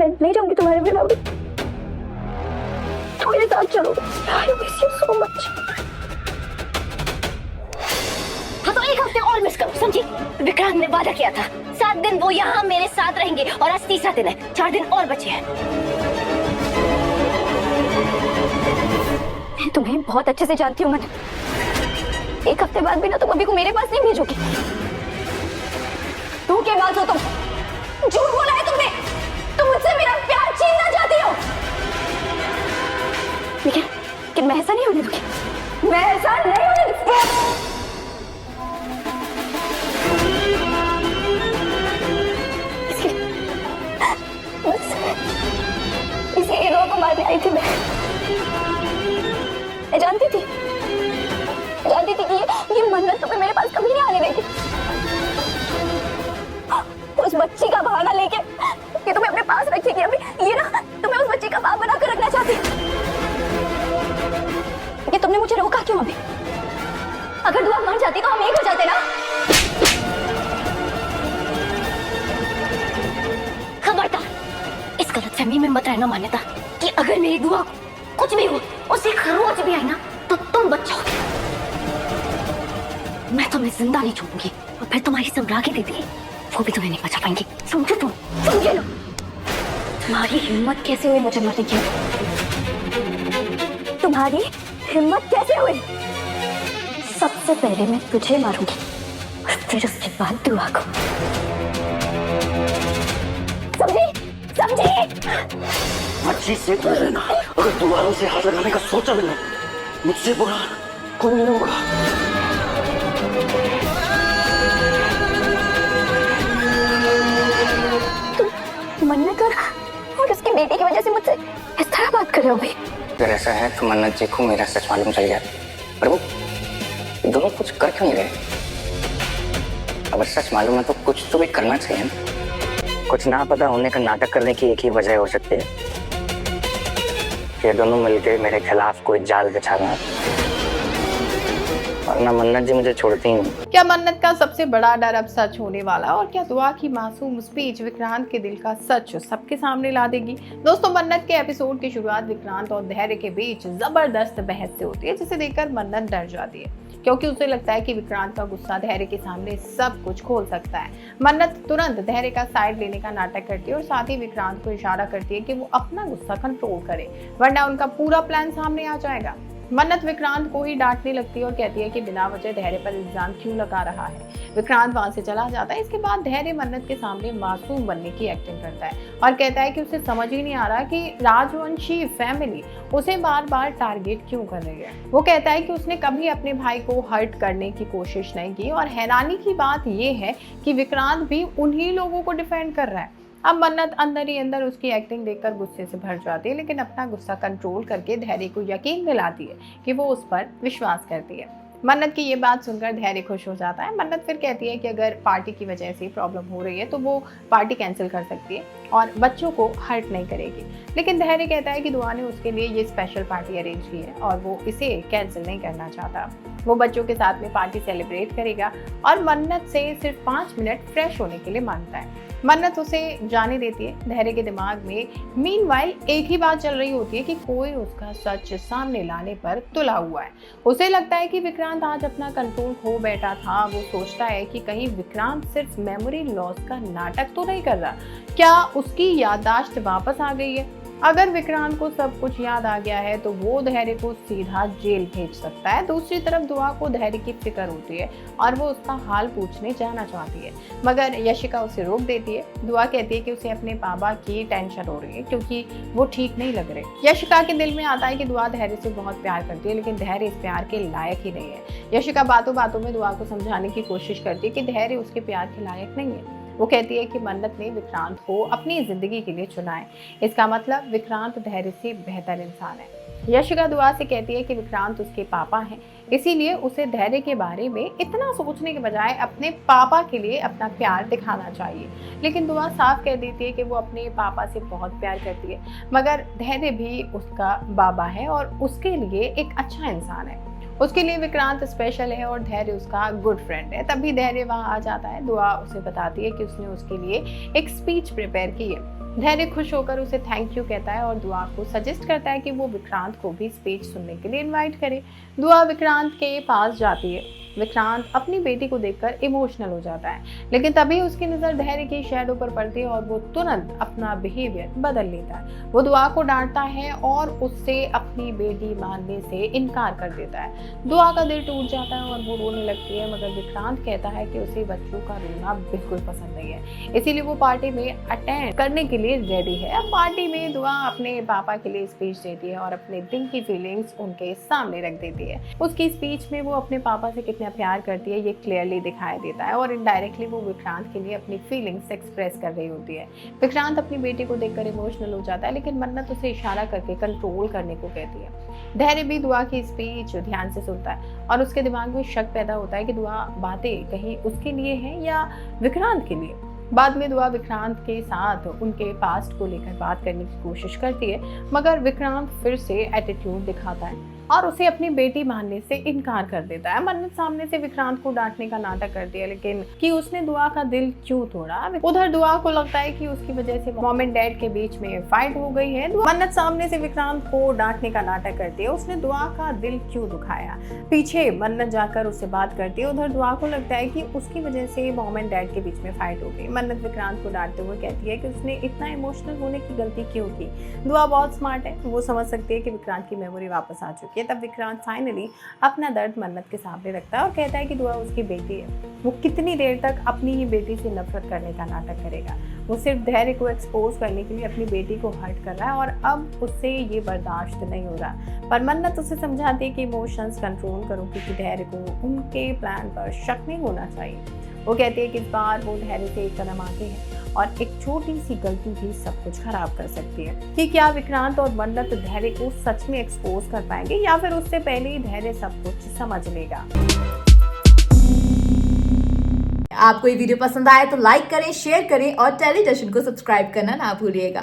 मैं नहीं जाऊंगी तुम्हारे बिना भी। तुम मेरे साथ चलो। I miss you so much। हाँ तो एक हफ्ते और मिस करो, समझी? विक्रांत ने वादा किया था 7 दिन वो यहाँ मेरे साथ रहेंगे और आज तीसरा दिन है, 4 दिन और बचे हैं। मैं तुम्हें बहुत अच्छे से जानती हूँ मन। एक हफ्ते बाद भी ना तुम अभी को मेरे पास नहीं भेजोगी। तू क्या बात हो तुम? झूठ बोला है तुमने। तुम मुझसे मेरा प्यार छीनना चाहती हो। लेकिन मैं ऐसा नहीं होने दूंगी। मैं ऐसा नहीं होने दूंगी। इसलिए हीरो को मारने आई थी मैं जानती थी कि ये मन्नत तुम्हें मेरे पास कभी नहीं आने देगी। उस बच्ची का बहाना लेके कि तुम्हें अपने पास रखेगी, अभी ये ना तुम्हें उस बच्ची का बाप बनाकर रखना चाहती। कि तुमने मुझे रोका क्यों अभी? अगर दुआ मर जाती तो हम एक हो जाते ना। खबरदार, इस गलतफहमी में मत रहना मान्यता कि अगर मेरी दुआ कुछ भी हो, उसे खरोच भी आई ना तो तुम बच जाओगे। मैं तुम्हें जिंदा नहीं छोड़ूंगी और फिर तुम्हारी सब रागे दीदी वो भी तुम्हें नहीं बचा पाएंगी, समझो तुम? समझे ना? तुम्हारी हिम्मत कैसे हुई मुझे मारने की? तुम्हारी हिम्मत कैसे हुई? सबसे पहले मैं तुझे मारूंगी और फिर उसके बाद दुआ को। समझी? अच्छी से दूर रहना। अगर दोबारा से हाथ लगाने का सोचा भी ना, मुझसे बुरा कोई नहीं होगा। तुम मन्नत और उसकी बेटी की वजह से मुझसे इस तरह बात कर रहे हो भाई? अगर ऐसा है तो मन्नत जी को मेरा सच मालूम चल गया, पर वो दोनों कुछ कर क्यों नहीं रहे? अगर सच मालूम है तो कुछ तो भी करना चाहिए ना। कुछ ना पता होने का नाटक करने की एक ही वजह हो सकती है कि दोनों मिलकर मेरे खिलाफ कोई जाल बिछाना, वरना मन्नत जी मुझे छोड़ती ही नहीं। क्या मन्नत का सबसे बड़ा डर अब सच होने वाला और क्या दुआ की मासूम स्पीच विक्रांत के दिल का सच सबके सामने ला देगी? दोस्तों, मन्नत के एपिसोड की शुरुआत विक्रांत और धैर्य के बीच जबरदस्त बहस से होती है, जिसे देखकर मन्नत डर जाती है क्योंकि उसे लगता है कि विक्रांत का गुस्सा धैर्य के सामने सब कुछ खोल सकता है। मन्नत तुरंत धैर्य का साइड लेने का नाटक करती है और साथ ही विक्रांत को इशारा करती है कि वो अपना गुस्सा कंट्रोल करे, वरना उनका पूरा प्लान सामने आ जाएगा। मन्नत विक्रांत को ही डांटने लगती है और कहती है कि बिना वजह धैर्य पर इल्जाम क्यों लगा रहा है। विक्रांत वहां से चला जाता है। इसके बाद धैर्य मन्नत के सामने मासूम बनने की एक्टिंग करता है और कहता है कि उसे समझ ही नहीं आ रहा कि राजवंशी फैमिली उसे बार बार टारगेट क्यों कर रही है। वो कहता है कि उसने कभी अपने भाई को हर्ट करने की कोशिश नहीं की और हैरानी की बात यह है कि विक्रांत भी उन्हीं लोगों को डिफेंड कर रहा है। अब मन्नत अंदर ही अंदर उसकी एक्टिंग देखकर गुस्से से भर जाती है, लेकिन अपना गुस्सा कंट्रोल करके धैर्य को यकीन दिलाती है कि वो उस पर विश्वास करती है। मन्नत की ये बात सुनकर धैर्य खुश हो जाता है। मन्नत फिर कहती है कि अगर पार्टी की वजह से प्रॉब्लम हो रही है तो वो पार्टी कैंसिल कर सकती है और बच्चों को हर्ट नहीं करेगी। लेकिन धैर्य कहता है कि दुआ ने उसके लिए ये स्पेशल पार्टी अरेंज की है और वो इसे कैंसिल नहीं करना चाहता। वो बच्चों के साथ में पार्टी सेलिब्रेट करेगा और मन्नत से सिर्फ 5 मिनट फ्रेश होने के लिए मांगता है। मन्नत उसे जाने देती है। धैर्य के दिमाग में मीनवाइल एक ही बात चल रही होती है कि कोई उसका सच सामने लाने पर तुला हुआ है। उसे लगता है कि विक्रांत आज अपना कंट्रोल खो बैठा था। वो सोचता है कि कहीं विक्रांत सिर्फ मेमोरी लॉस का नाटक तो नहीं कर रहा, क्या उसकी याददाश्त वापस आ गई है? अगर विक्रांत को सब कुछ याद आ गया है तो वो धैर्य को सीधा जेल भेज सकता है। दूसरी तरफ दुआ को धैर्य की फिक्र होती है और वो उसका हाल पूछने जाना चाहती है, मगर यशिका उसे रोक देती है। दुआ कहती है कि उसे अपने पापा की टेंशन हो रही है क्योंकि वो ठीक नहीं लग रहे। यशिका के दिल में आता है कि दुआ धैर्य से बहुत प्यार करती है, लेकिन धैर्य इस प्यार के लायक ही नहीं है। यशिका बातों बातों में दुआ को समझाने की कोशिश करती है कि धैर्य उसके प्यार के लायक नहीं है। वो कहती है कि मन्नत ने विक्रांत को अपनी जिंदगी के लिए चुना है, इसका मतलब विक्रांत धैर्य से बेहतर इंसान है। यशिका दुआ से कहती है कि विक्रांत उसके पापा हैं, इसीलिए उसे धैर्य के बारे में इतना सोचने के बजाय अपने पापा के लिए अपना प्यार दिखाना चाहिए। लेकिन दुआ साफ कह देती है कि वो अपने पापा से बहुत प्यार करती है, मगर धैर्य भी उसका बाबा है और उसके लिए एक अच्छा इंसान है। उसके लिए विक्रांत स्पेशल है और धैर्य उसका गुड फ्रेंड है। तभी धैर्य वहां आ जाता है। दुआ उसे बताती है कि उसने उसके लिए एक स्पीच प्रिपेयर की है। धैर्य खुश होकर उसे थैंक यू कहता है और दुआ को सजेस्ट करता है कि वो विक्रांत को भी स्पीच सुनने के लिए इनवाइट करे। दुआ विक्रांत के पास जाती है। विक्रांत अपनी बेटी को देखकर इमोशनल हो जाता है, लेकिन तभी उसकी नज़र धैर्य की शैडो पर पड़ती है और वो तुरंत अपना बिहेवियर बदल लेता है। वो दुआ को डांटता है और उससे अपनी बेटी मानने से इनकार कर देता है। दुआ का दिल टूट जाता है और वो रोने लगती है, मगर विक्रांत कहता है कि उसे बच्चों का रोना बिल्कुल पसंद नहीं है, इसीलिए वो पार्टी में अटेंड करने के लिए रेडी है। अब पार्टी में दुआ अपने पापा के लिए स्पीच देती है और अपने दिल की फीलिंग्स उनके सामने रख देती है। उसकी स्पीच में वो अपने पापा से कितना प्यार करती है ये क्लियरली दिखाई देता है और इनडायरेक्टली वो विक्रांत के लिए अपनी फीलिंग्स एक्सप्रेस कर रही होती है। विक्रांत अपनी बेटी को देखकर इमोशनल हो जाता है, लेकिन मन्नत उसे इशारा करके कंट्रोल करने को कहती है। धैर्य भी दुआ की स्पीच ध्यान से सुनता है और उसके दिमाग में शक पैदा होता है कि दुआ बातें कहीं उसके लिए है या विक्रांत के लिए। बाद में दुआ विक्रांत के साथ उनके पास्ट को लेकर बात करने की कोशिश करती है, मगर विक्रांत फिर से एटीट्यूड दिखाता है और उसे अपनी बेटी मानने से इनकार कर देता है। मन्नत सामने से विक्रांत को डांटने का नाटक करती है, लेकिन कि उसने दुआ का दिल क्यों तोड़ा। उधर दुआ को लगता है कि उसकी वजह से मॉम एंड डैड के बीच में फाइट हो गई है। मन्नत सामने से विक्रांत को डांटने का नाटक करती है, उसने दुआ का दिल क्यों दुखाया। पीछे मन्नत जाकर उससे बात करती है। उधर दुआ को लगता है कि उसकी वजह से मॉम एंड डैड के बीच में फाइट हो गई। मन्नत विक्रांत को डांटते हुए कहती है कि उसने इतना इमोशनल होने की गलती क्यों की। दुआ बहुत स्मार्ट है, वो समझ सकती है कि विक्रांत की मेमोरी वापस आ चुकी है। तब विक्रांत फाइनली अपना दर्द मन्नत के सामने रखता है और कहता है कि दुआ उसकी बेटी है, वो कितनी देर तक अपनी ही बेटी से नफरत करने का नाटक करेगा। वो सिर्फ धैर्य को एक्सपोज करने के लिए अपनी बेटी को हर्ट कर रहा है और अब उससे ये बर्दाश्त नहीं हो रहा। पर मन्नत उसे समझाती है कि इमोशंस कंट्रोल करो, क्योंकि धैर्य को उनके प्लान पर शक नहीं होना चाहिए। वो कहती है कि इस बार वो धैर्य से एक कदम आगे है और एक छोटी सी गलती भी सब कुछ खराब कर सकती है। कि क्या विक्रांत और मन्नत धैर्य को सच में एक्सपोज कर पाएंगे या फिर उससे पहले ही धैर्य सब कुछ समझ लेगा। आपको ये वीडियो पसंद आए तो लाइक करें, शेयर करें और टेलीविजन को सब्सक्राइब करना ना भूलिएगा।